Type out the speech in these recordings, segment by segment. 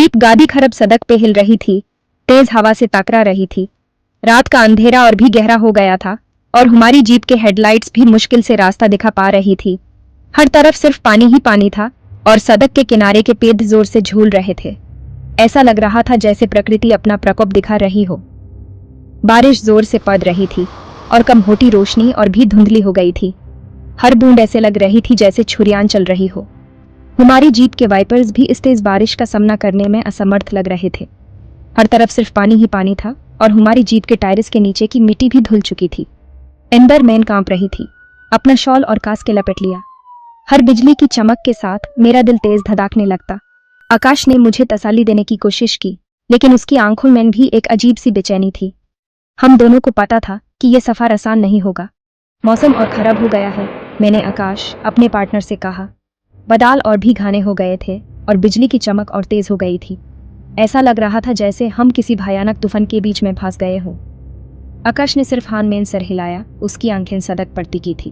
Jeep गादी खरब सड़क पे हिल रही थी, तेज हवा से टकरा रही थी। रात का अंधेरा और भी गहरा हो गया था और हमारी जीप के हेडलाइट्स भी मुश्किल से रास्ता दिखा पा रही थी। हर तरफ सिर्फ पानी ही पानी था और सड़क के किनारे के पेड़ जोर से झूल रहे थे। ऐसा लग रहा था जैसे प्रकृति अपना प्रकोप दिखा रही हो। बारिश जोर से पड़ रही थी और कम होती रोशनी और भी धुंधली हो गई थी। हर बूंद ऐसे लग रही थी जैसे छुरियां चल रही हो। हमारी जीप के वाइपर्स भी इस तेज बारिश का सामना करने में असमर्थ लग रहे थे। हर तरफ सिर्फ पानी ही पानी था और हमारी जीप के टायर्स के नीचे की मिट्टी भी धुल चुकी थी। अंदर मैन कांप रही थी, अपना शॉल और कास के लपेट लिया। हर बिजली की चमक के साथ मेरा दिल तेज धड़कने लगता। आकाश ने मुझे तसल्ली देने की कोशिश की, लेकिन उसकी आंखों में भी एक अजीब सी बेचैनी थी। हम दोनों को पता था कि यह सफर आसान नहीं होगा। मौसम और खराब हो गया है, मैंने आकाश अपने पार्टनर से कहा। बादल और भी घने हो गए थे और बिजली की चमक और तेज हो गई थी। ऐसा लग रहा था जैसे हम किसी भयानक तूफान के बीच में फंस गए हों। आकाश ने सिर्फ हाथ में सर हिलाया, उसकी आंखें सड़क पर टिकी थी।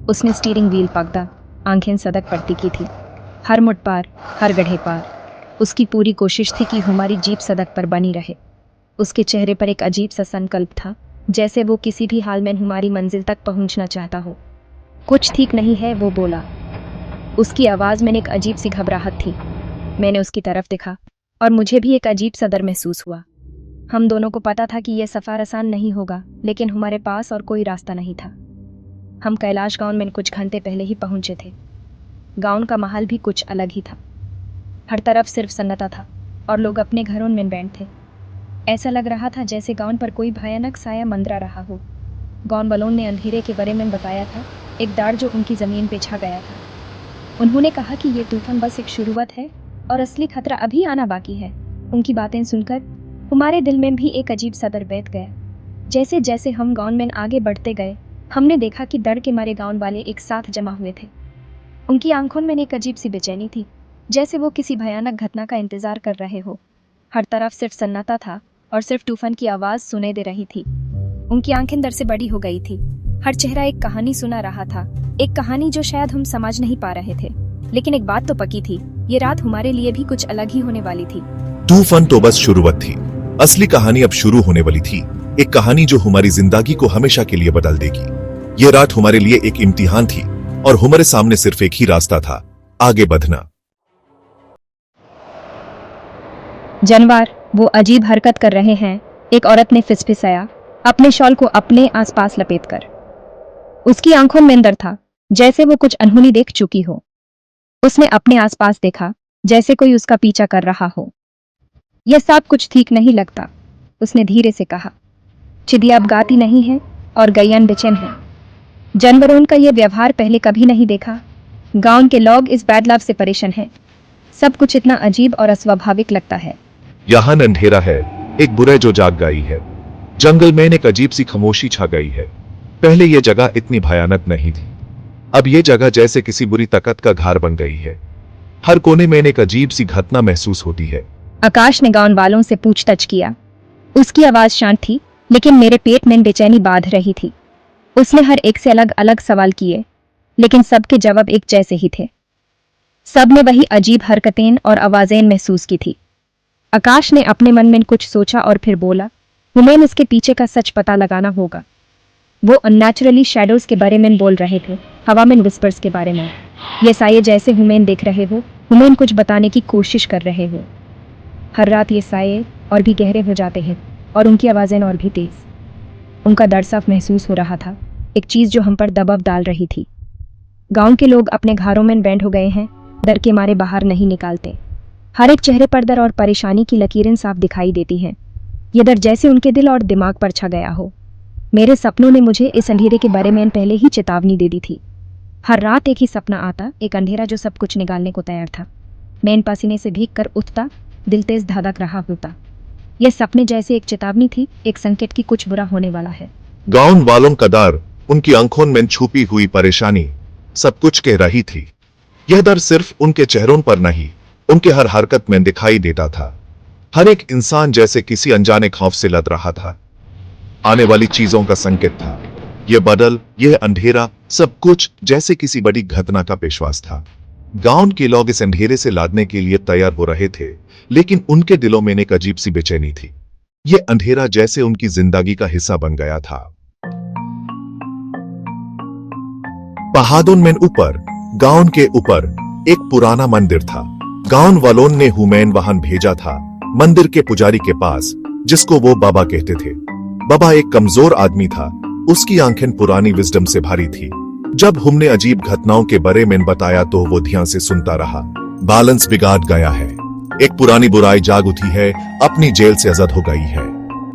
उसने स्टीयरिंग व्हील पकड़ा, आंखें सड़क पर टिकी थी। हर मुड़ पार, हर गड्ढे पार। उसकी पूरी कोशिश थी कि हमारी जीप सड़क पर बनी रहे। उसके चेहरे पर एक अजीब सा संकल्प था, जैसे वो किसी भी हाल में हमारी मंजिल तक पहुंचना चाहता हो। कुछ ठीक नहीं है, वो बोला। उसकी आवाज़ में एक अजीब सी घबराहट थी। मैंने उसकी तरफ देखा और मुझे भी एक अजीब सा डर महसूस हुआ। हम दोनों को पता था कि यह सफ़र आसान नहीं होगा, लेकिन हमारे पास और कोई रास्ता नहीं था। हम कैलाश गांव में कुछ घंटे पहले ही पहुंचे थे। गांव का माहौल भी कुछ अलग ही था। हर तरफ सिर्फ सन्नाटा था और लोग अपने घरों में बैंड थे। ऐसा लग रहा था जैसे गांव पर कोई भयानक साया मंडरा रहा हो। गांव वालों ने अंधेरे के बारे में बताया था, एक डर जो उनकी ज़मीन पे छा गया था। उन्होंने कहा कि ये तूफान बस एक शुरुआत है और असली खतरा अभी आना बाकी है। उनकी बातें सुनकर हमारे दिल में भी एक अजीब सा डर बैठ गया। जैसे जैसे हम गांव में आगे बढ़ते गए, हमने देखा कि डर के मारे गांव वाले एक साथ जमा हुए थे। उनकी आंखों में एक अजीब सी बेचैनी थी, जैसे वो किसी भयानक घटना का इंतजार कर रहे हो। हर तरफ सिर्फ सन्नाटा था और सिर्फ तूफान की आवाज़ सुनाई दे रही थी। उनकी आंखें डर से बड़ी हो गई थी। हर चेहरा एक कहानी सुना रहा था, एक कहानी जो शायद हम समझ नहीं पा रहे थे। लेकिन एक बात तो पक्की थी, ये रात हमारे लिए भी कुछ अलग ही होने वाली थी। तूफान तो बस शुरुआत थी, असली कहानी अब शुरू होने वाली थी। एक कहानी जो हमारी जिंदगी को हमेशा के लिए बदल देगी। ये रात हमारे लिए एक इम्तिहान थी और हमारे सामने सिर्फ एक ही रास्ता था, आगे बढ़ना। जानवर वो अजीब हरकत कर रहे हैं, एक औरत ने फिसफिसाया, अपने शॉल को अपने आसपास लपेटकर। उसकी आंखों में डर था, जैसे वो कुछ अनहोनी देख चुकी हो। उसने अपने आसपास देखा, जैसे कोई उसका पीछा कर रहा हो। यह सब कुछ ठीक नहीं लगता, उसने धीरे से कहा। चिड़िया अब गाती नहीं है और गैया बेचैन है। जानवरों का यह व्यवहार पहले कभी नहीं देखा। गांव के लोग इस बदलाव से परेशान हैं। सब कुछ इतना अजीब और अस्वाभाविक लगता है। यहाँ अंधेरा है, एक बुराई जो जाग गई है। जंगल में एक अजीब सी खामोशी छा गई है। पहले यह जगह इतनी भयानक नहीं थी, अब यह जगह जैसे किसी बुरी ताकत का घर बन गई है। हर कोने में एक अजीब सी घटना महसूस होती है। आकाश ने गांव वालों से पूछताछ किया। उसकी आवाज शांत थी, लेकिन मेरे पेट में बेचैनी बांध रही थी। उसने हर एक से अलग अलग सवाल किए, लेकिन सबके जवाब एक जैसे ही थे। सब ने वही अजीब हरकतें और आवाजें महसूस की थी। आकाश ने अपने मन में कुछ सोचा और फिर बोला, हमें इसके पीछे का सच पता लगाना होगा। वो अननेचुरली शैडोज के बारे में बोल रहे थे, हवा में विस्पर्स के बारे में। ये साये जैसे हुमैन देख रहे हो, हुमैन कुछ बताने की कोशिश कर रहे हो। हर रात ये साये और भी गहरे हो जाते हैं और उनकी आवाज़ें और भी तेज। उनका डर साफ महसूस हो रहा था, एक चीज़ जो हम पर दबाव डाल रही थी। गांव के लोग अपने घरों में बैंड हो गए हैं, डर के मारे बाहर नहीं निकालते। हर एक चेहरे पर डर और परेशानी की लकीरें साफ दिखाई देती हैं। ये डर जैसे उनके दिल और दिमाग पर छा गया हो। मेरे सपनों ने मुझे इस अंधेरे के बारे में पहले ही चेतावनी दे दी थी। हर रात एक ही सपना आता, एक अंधेरा जो सब कुछ निकालने को तैयार था। मैं पसीने से भीग कर उठता, दिल तेज धड़क रहा होता। यह सपने जैसे एक चेतावनी थी, एक संकेत की कुछ बुरा होने वाला है। गांव वालों का डर, उनकी आंखों में छुपी हुई परेशानी सब कुछ कह रही थी। यह डर सिर्फ उनके चेहरों पर नहीं, उनके हर हरकत में दिखाई देता था। हर एक इंसान जैसे किसी अनजाने खौफ से लड़ रहा था। आने वाली चीजों का संकेत था। यह बदल, यह अंधेरा, सब कुछ जैसे किसी बड़ी घटना का पेशवास था। गांव के लोग इस अंधेरे से लादने के लिए तैयार हो रहे थे, लेकिन उनके दिलों में एक अजीब सी बेचैनी थी। यह अंधेरा जैसे उनकी जिंदगी का हिस्सा बन गया था। पहाड़ों में ऊपर, गांव के ऊपर एक पुराना मंदिर था। गांव वालों ने हुमैन वहां भेजा था, मंदिर के पुजारी के पास, जिसको वो बाबा कहते थे। बाबा एक कमजोर आदमी था, उसकी आंखें पुरानी विजडम से भरी थी। जब हमने अजीब घटनाओं के बारे में बताया तो वो ध्यान से सुनता रहा। बैलेंस बिगाड़ गया है, एक पुरानी बुराई जाग उठी है, अपनी जेल से आजाद हो गई है।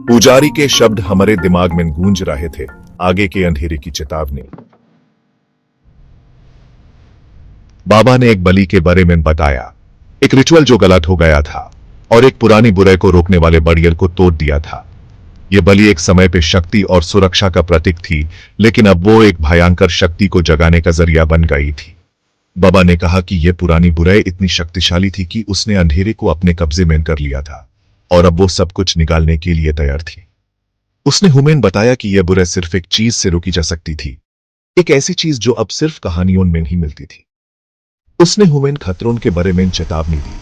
पुजारी के शब्द हमारे दिमाग में गूंज रहे थे, आगे के अंधेरे की चेतावनी। बाबा ने एक बलि के बारे में बताया, एक रिचुअल जो गलत हो गया था और एक पुरानी बुराई को रोकने वाले बैरियर को तोड़ दिया था। यह बलि एक समय पे शक्ति और सुरक्षा का प्रतीक थी, लेकिन अब वो एक भयंकर शक्ति को जगाने का जरिया बन गई थी। बाबा ने कहा कि यह पुरानी बुराई इतनी शक्तिशाली थी कि उसने अंधेरे को अपने कब्जे में कर लिया था और अब वो सब कुछ निकालने के लिए तैयार थी। उसने हुमैन बताया कि यह बुराई सिर्फ एक चीज से रोकी जा सकती थी, एक ऐसी चीज जो अब सिर्फ कहानियों में ही मिलती थी। उसने हुमैन खतरों के बारे में चेतावनी दी,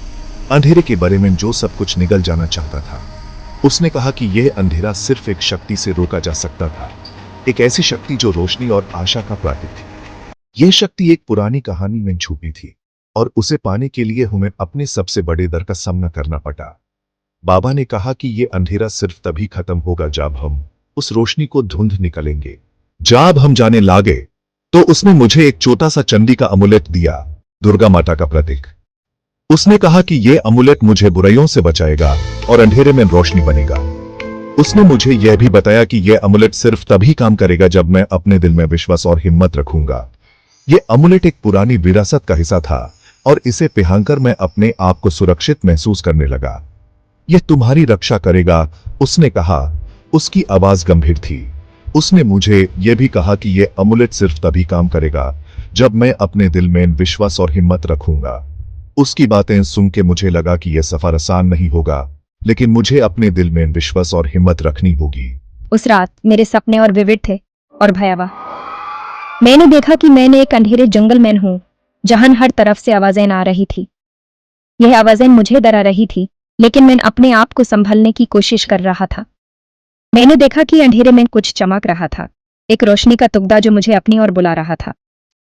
अंधेरे के बारे में जो सब कुछ निकल जाना चाहता था। उसने कहा कि यह अंधेरा सिर्फ एक शक्ति से रोका जा सकता था, एक ऐसी शक्ति जो रोशनी और आशा का प्रतीक थी। यह शक्ति एक पुरानी कहानी में छुपी थी और उसे पाने के लिए हमें अपने सबसे बड़े डर का सामना करना पड़ा। बाबा ने कहा कि यह अंधेरा सिर्फ तभी खत्म होगा जब हम उस रोशनी को ढूंढ निकलेंगे। जब हम जाने लागे तो उसने मुझे एक छोटा सा चंदी का अमुलेट दिया, दुर्गा माता का प्रतीक। उसने कहा कि यह अमुलेट मुझे बुराइयों से बचाएगा और अंधेरे में रोशनी बनेगा। उसने मुझे यह भी बताया कि यह अमुलेट सिर्फ तभी काम करेगा जब मैं अपने दिल में विश्वास और हिम्मत रखूंगा। यह अमुलेट एक पुरानी विरासत का हिस्सा था और इसे पहनकर मैं अपने आप को सुरक्षित महसूस करने लगा। यह तुम्हारी रक्षा करेगा, उसने कहा। उसकी आवाज गंभीर थी। उसने मुझे यह भी कहा कि यह अमुलेट सिर्फ तभी काम करेगा जब मैं अपने दिल में विश्वास और हिम्मत रखूंगा। उसकी बातें सुन के मुझे लगा कि यह सफर आसान नहीं होगा, लेकिन मुझे अपने दिल में विश्वास और हिम्मत रखनी होगी। उस रात मेरे सपने और विविध थे और भयावह। मैंने देखा कि मैंने एक अंधेरे जंगल में हूं, जहां हर तरफ से आवाजें आ रही थी। यह आवाजें मुझे डरा रही थी, लेकिन मैं अपने आप को संभलने की कोशिश कर रहा था। मैंने देखा कि अंधेरे में कुछ चमक रहा था, एक रोशनी का तुगदा जो मुझे अपनी ओर बुला रहा था।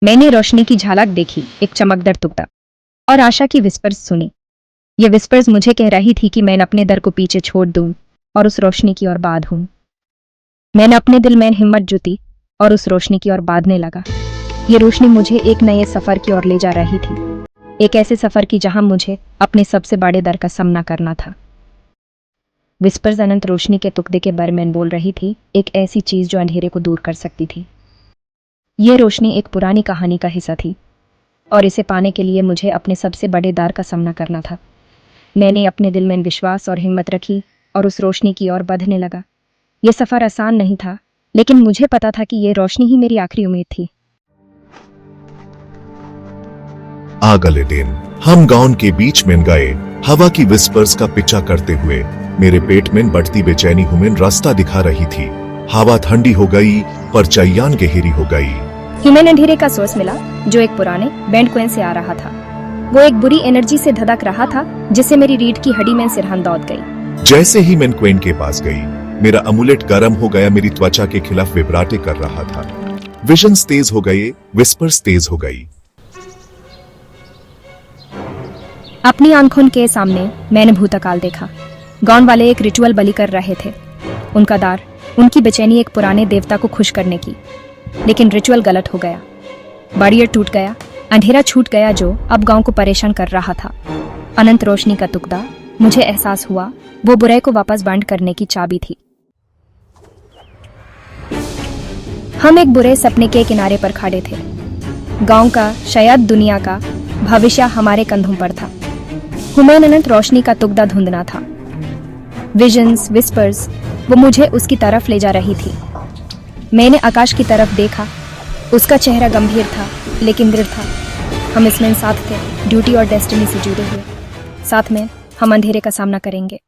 मैंने रोशनी की झलक देखी, एक चमकदार तुगदा, और आशा की विस्पर्स सुनी। ये विस्पर्स मुझे कह रही थी कि मैं अपने डर को पीछे छोड़ दूं और उस रोशनी की ओर बांधूं। मैंने अपने दिल में हिम्मत जुटी और उस रोशनी की ओर बांधने लगा। ये रोशनी मुझे एक नए सफर की ओर ले जा रही थी, एक ऐसे सफर की जहां मुझे अपने सबसे बड़े डर का सामना करना था। विस्पर्स अनंत रोशनी के तुगदे के बारे में बोल रही थी, एक ऐसी चीज जो अंधेरे को दूर कर सकती थी। यह रोशनी एक पुरानी कहानी का हिस्सा थी और इसे पाने के लिए मुझे अपने सबसे बड़े डर का सामना करना था। मैंने अपने दिल में विश्वास और हिम्मत रखी और उस रोशनी की ओर बढ़ने लगा। यह सफर आसान नहीं था, लेकिन मुझे पता था कि यह रोशनी ही मेरी आखिरी उम्मीद थी। अगले दिन हम गांव के बीच में गए, हवा की विस्पर्स का पीछा करते हुए। मेरे पेट में बढ़ती बेचैनी हुमैन रास्ता दिखा रही थी। हवा ठंडी हो गई पर चैयान गहरी हो गई। हिमेन अंधेरे का सोर्स मिला जो एक पुराने बैंड क्वेन से आ रहा था। वो एक बुरी एनर्जी से धधक रहा था, जिससे मेरी रीढ़ की हड्डी में सिरहन दौड़ गई। जैसे ही मैं क्वेन के पास गई, मेरा अमुलेट गर्म हो गया, मेरी त्वचा के खिलाफ विब्राटे कर रहा था। विजन्स तेज हो गए, विस्पर्स तेज हो गई। अपनी आंखों के सामने मैंने भूतकाल देखा। गांव वाले एक रिचुअल बलि कर रहे थे। उनका दार, उनकी बेचैनी एक पुराने देवता को खुश करने की, लेकिन रिचुअल गलत हो गया। बैरियर टूट गया, अंधेरा छूट गया जो अब गांव को परेशान कर रहा था। अनंत रोशनी का तुगदा, मुझे एहसास हुआ वो बुराई को वापस बंद करने की चाबी थी। हम एक बुरे सपने के किनारे पर खड़े थे। गांव का, शायद दुनिया का भविष्य हमारे कंधों पर था। हुमैन अनंत रोशनी का तुगदा ढूंढना था। विजन्स, विस्पर्स, वो मुझे उसकी तरफ ले जा रही थी। मैंने आकाश की तरफ देखा। उसका चेहरा गंभीर था, लेकिन दृढ़ था। हम इसमें साथ थे, ड्यूटी और डेस्टिनी से जुड़े हुए। साथ में हम अंधेरे का सामना करेंगे।